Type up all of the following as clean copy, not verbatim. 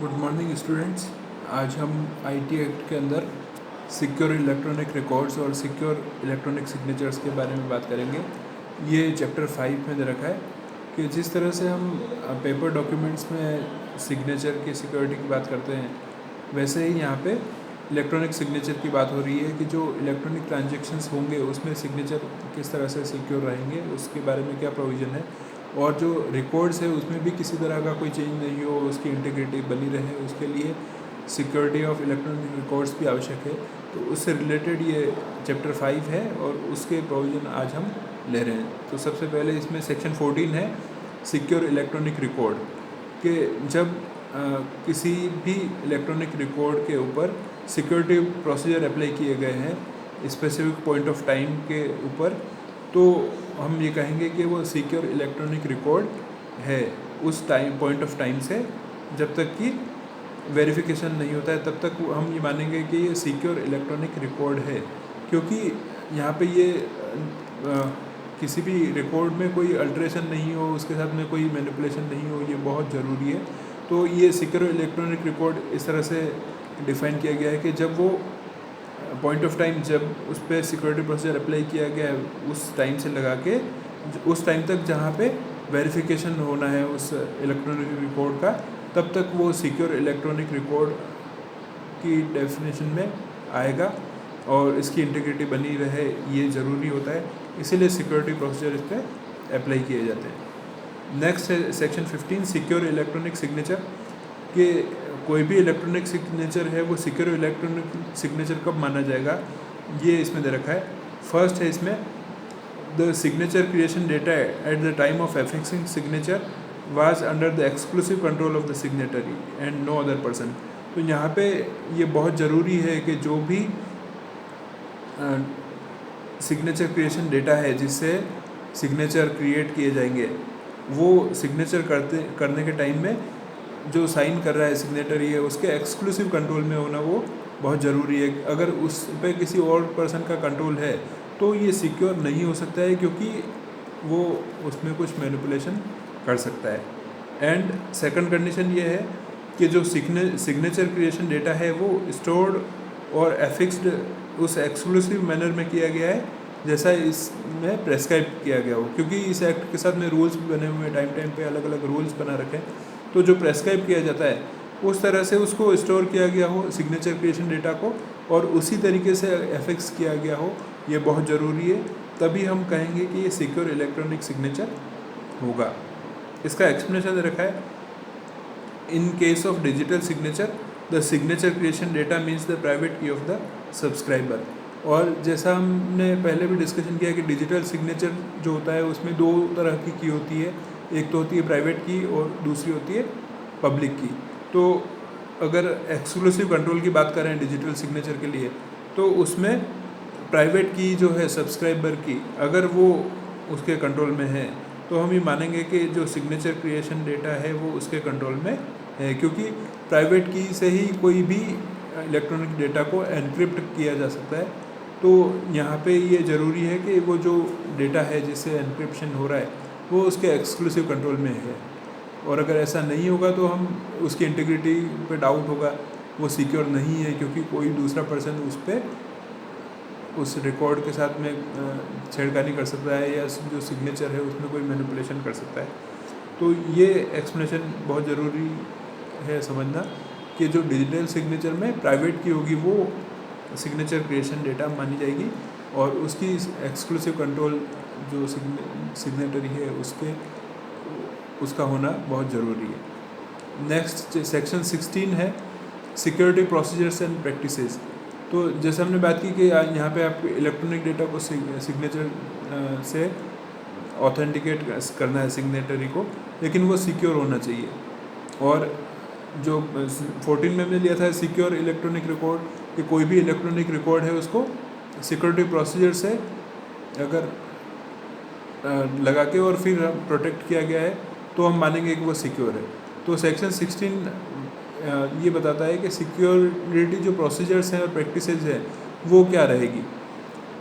Good morning students. आज हम IT act के अंदर सिक्योर इलेक्ट्रॉनिक रिकॉर्ड्स और सिक्योर इलेक्ट्रॉनिक सिग्नेचर्स के बारे में बात करेंगे। ये चैप्टर 5 में दे रखा है कि जिस तरह से हम पेपर डॉक्यूमेंट्स में सिग्नेचर की सिक्योरिटी की बात करते हैं, वैसे ही यहाँ पे इलेक्ट्रॉनिक सिग्नेचर की बात हो रही है कि जो इलेक्ट्रॉनिक ट्रांजेक्शन्स होंगे उसमें सिग्नेचर किस तरह से सिक्योर रहेंगे, उसके बारे में क्या प्रोविज़न है, और जो रिकॉर्ड्स है उसमें भी किसी तरह का कोई चेंज नहीं हो, उसकी इंटीग्रिटी बनी रहे, उसके लिए सिक्योरिटी ऑफ इलेक्ट्रॉनिक रिकॉर्ड्स भी आवश्यक है। तो उससे रिलेटेड ये चैप्टर 5 है और उसके प्रोविज़न आज हम ले रहे हैं। तो सबसे पहले इसमें सेक्शन 14 है सिक्योर इलेक्ट्रॉनिक रिकॉर्ड कि जब किसी भी इलेक्ट्रॉनिक रिकॉर्ड के ऊपर सिक्योरिटी प्रोसीजर अप्लाई किए गए हैं स्पेसिफिक पॉइंट ऑफ टाइम के ऊपर, तो हम ये कहेंगे कि वो सिक्योर इलेक्ट्रॉनिक रिकॉर्ड है उस पॉइंट ऑफ टाइम से। जब तक कि वेरिफिकेशन नहीं होता है तब तक हम ये मानेंगे कि ये सिक्योर इलेक्ट्रॉनिक रिकॉर्ड है, क्योंकि यहाँ पे ये किसी भी रिकॉर्ड में कोई अल्ट्रेशन नहीं हो, उसके साथ में कोई मैनिपुलेशन नहीं हो, ये बहुत ज़रूरी है। तो ये सिक्योर इलेक्ट्रॉनिक रिकॉर्ड इस तरह से डिफ़ाइन किया गया है कि जब वो पॉइंट ऑफ टाइम जब उस पर सिक्योरिटी प्रोसीजर अप्लाई किया गया है उस टाइम से लगा के उस टाइम तक जहाँ पे वेरिफिकेशन होना है उस इलेक्ट्रॉनिक रिकॉर्ड का, तब तक वो सिक्योर इलेक्ट्रॉनिक रिकॉर्ड की डेफिनेशन में आएगा और इसकी इंटीग्रिटी बनी रहे, ये ज़रूरी होता है। इसीलिए सिक्योरिटी प्रोसीजर इस पर अप्लाई किए जाते हैं। नेक्स्ट है सेक्शन 15 सिक्योर इलेक्ट्रॉनिक सिग्नेचर कि कोई भी इलेक्ट्रॉनिक सिग्नेचर है वो सिक्योर इलेक्ट्रॉनिक सिग्नेचर कब माना जाएगा, ये इसमें दे रखा है। फर्स्ट है इसमें the signature creation data at the time of affixing signature was under the exclusive control of the signatory and no other person. तो यहाँ पे ये बहुत ज़रूरी है कि जो भी सिग्नेचर क्रिएशन डेटा है जिससे सिग्नेचर क्रिएट किए जाएंगे, वो सिग्नेचर करने के टाइम में जो साइन कर रहा है सिग्नेटरी है उसके एक्सक्लूसिव कंट्रोल में होना वो बहुत ज़रूरी है। अगर उस पर किसी और पर्सन का कंट्रोल है तो ये सिक्योर नहीं हो सकता है, क्योंकि वो उसमें कुछ मैनिपुलेशन कर सकता है। एंड सेकंड कंडीशन ये है कि जो सिग्नेचर क्रिएशन डेटा है वो स्टोर्ड और एफिक्स्ड उस एक्सक्लूसिव मैनर में किया गया है जैसा इसमें प्रेस्क्राइब किया गया हो, क्योंकि इस एक्ट के साथ में रूल्स भी बने हुए हैं, टाइम टाइम पे अलग अलग रूल्स बना रखे हैं। तो जो प्रेस्क्राइब किया जाता है उस तरह से उसको स्टोर किया गया हो सिग्नेचर क्रिएशन डेटा को, और उसी तरीके से एफिक्स किया गया हो, ये बहुत ज़रूरी है। तभी हम कहेंगे कि ये सिक्योर इलेक्ट्रॉनिक सिग्नेचर होगा। इसका एक्सप्लेनेशन रखा है in case of digital signature the signature creation data means the private की ऑफ द सब्सक्राइबर। और जैसा हमने पहले भी डिस्कशन किया कि डिजिटल सिग्नेचर जो होता है उसमें दो तरह की होती है, एक तो होती है प्राइवेट की और दूसरी होती है पब्लिक की। तो अगर एक्सक्लूसिव कंट्रोल की बात करें डिजिटल सिग्नेचर के लिए, तो उसमें प्राइवेट की जो है सब्सक्राइबर की, अगर वो उसके कंट्रोल में है तो हम ये मानेंगे कि जो सिग्नेचर क्रिएशन डेटा है वो उसके कंट्रोल में है, क्योंकि प्राइवेट की से ही कोई भी इलेक्ट्रॉनिक डेटा को एनक्रिप्ट किया जा सकता है। तो यहाँ पे ये ज़रूरी है कि वो जो डेटा है जिससे एनक्रिप्शन हो रहा है वो उसके एक्सक्लूसिव कंट्रोल में है, और अगर ऐसा नहीं होगा तो हम उसकी इंटीग्रिटी पे डाउट होगा, वो सिक्योर नहीं है, क्योंकि कोई दूसरा पर्सन उस पर उस रिकॉर्ड के साथ में छेड़खानी कर सकता है या जो सिग्नेचर है उसमें कोई मैनिपुलेशन कर सकता है। तो ये एक्सप्लेनेशन बहुत ज़रूरी है समझना कि जो डिजिटल सिग्नेचर में प्राइवेट की होगी वो सिग्नेचर क्रिएशन डेटा मानी जाएगी, और उसकी एक्सक्लूसिव कंट्रोल जो सिग्नेटरी है उसका होना बहुत ज़रूरी है। नेक्स्ट सेक्शन 16 है सिक्योरिटी प्रोसीजर्स एंड प्रैक्टिसेस। तो जैसे हमने बात की कि यहाँ पे आप इलेक्ट्रॉनिक डेटा को सिग्नेचर से ऑथेंटिकेट करना है सिग्नेटरी को, लेकिन वो सिक्योर होना चाहिए। और जो 14 में हमने लिया था सिक्योर इलेक्ट्रॉनिक रिकॉर्ड कि कोई भी इलेक्ट्रॉनिक रिकॉर्ड है उसको सिक्योरिटी प्रोसीजर से अगर लगा के और फिर प्रोटेक्ट किया गया है तो हम मानेंगे कि वो सिक्योर है। तो सेक्शन 16 ये बताता है कि सिक्योरिटी जो प्रोसीजर्स हैं और प्रैक्टिसेस हैं वो क्या रहेगी।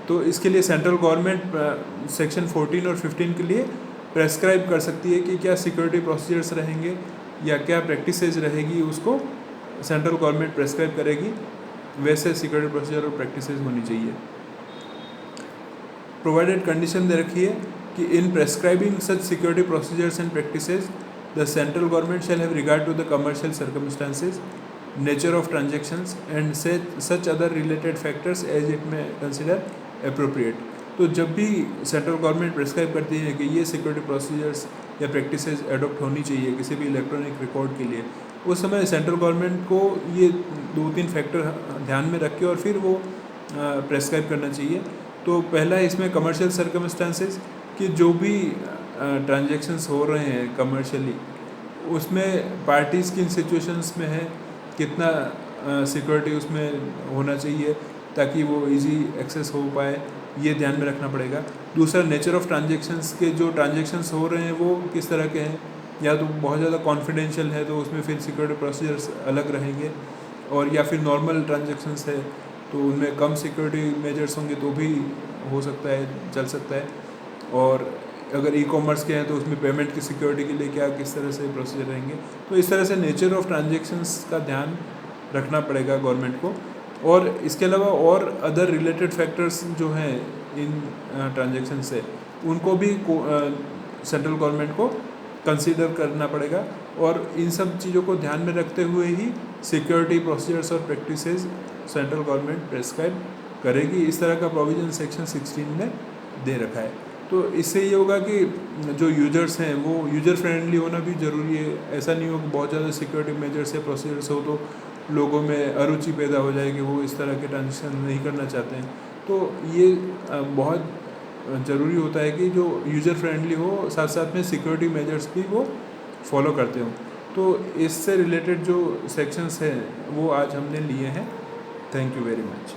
तो इसके लिए सेंट्रल गवर्नमेंट सेक्शन 14 और 15 के लिए प्रेस्क्राइब कर सकती है कि क्या सिक्योरिटी प्रोसीजर्स रहेंगे या क्या प्रैक्टिसेज रहेगी उसको सेंट्रल गवर्नमेंट प्रेस्क्राइब करेगी, वैसे सिक्योरिटी प्रोसीजर और प्रैक्टिसेज होनी चाहिए। प्रोवाइडेड कंडीशन दे रखी है कि in prescribing such security procedures and practices the central government shall have regard to the commercial circumstances, nature of transactions and such other related factors as it may consider appropriate. तो जब भी central government prescribe करती है कि ये security procedures या practices adopt होनी चाहिए किसी भी इलेक्ट्रॉनिक रिकॉर्ड के लिए, उस समय सेंट्रल गवर्नमेंट को ये 2-3 फैक्टर ध्यान में रख के और फिर वो प्रेस्क्राइब करना चाहिए। तो पहला इसमें कमर्शियल सर्कमस्टांसेस कि जो भी ट्रांजेक्शन्स हो रहे हैं कमर्शियली, उसमें पार्टीज़ किन सिचुएशंस में है, कितना सिक्योरिटी उसमें होना चाहिए ताकि वो इजी एक्सेस हो पाए, ये ध्यान में रखना पड़ेगा। दूसरा, नेचर ऑफ ट्रांजेक्शन्स के जो ट्रांजेक्शन्स हो रहे हैं वो किस तरह के हैं, या तो बहुत ज़्यादा कॉन्फिडेंशियल है तो उसमें फिर सिक्योरिटी प्रोसीजर्स अलग रहेंगे, और या फिर नॉर्मल ट्रांजेक्शन्स है तो उनमें कम सिक्योरिटी मेजर्स होंगे तो भी हो सकता है, चल सकता है। और अगर ई कॉमर्स के हैं तो उसमें पेमेंट की सिक्योरिटी के लिए क्या किस तरह से प्रोसीजर रहेंगे। तो इस तरह से नेचर ऑफ ट्रांजेक्शन्स का ध्यान रखना पड़ेगा गवर्नमेंट को। और इसके अलावा और अदर रिलेटेड फैक्टर्स जो हैं इन ट्रांजेक्शन से, उनको भी सेंट्रल गवर्नमेंट को कंसीडर करना पड़ेगा, और इन सब चीज़ों को ध्यान में रखते हुए ही सिक्योरिटी प्रोसीजर्स और प्रैक्टिसेस सेंट्रल गवर्नमेंट प्रेस्क्राइब करेगी। इस तरह का प्रोविज़न सेक्शन 16 में दे रखा है। तो इससे ये होगा कि जो यूजर्स हैं वो यूजर फ्रेंडली होना भी ज़रूरी है। ऐसा नहीं हो कि बहुत ज़्यादा सिक्योरिटी मेजर्स या प्रोसीजर्स हो तो लोगों में अरुचि पैदा हो जाए कि वो इस तरह के ट्रांजेक्शन नहीं करना चाहते हैं। तो ये बहुत ज़रूरी होता है कि जो यूज़र फ्रेंडली हो, साथ साथ में सिक्योरिटी मेजर्स भी वो फॉलो करते हो। तो इससे रिलेटेड जो सेक्शंस हैं वो आज हमने लिए हैं। Thank you very much.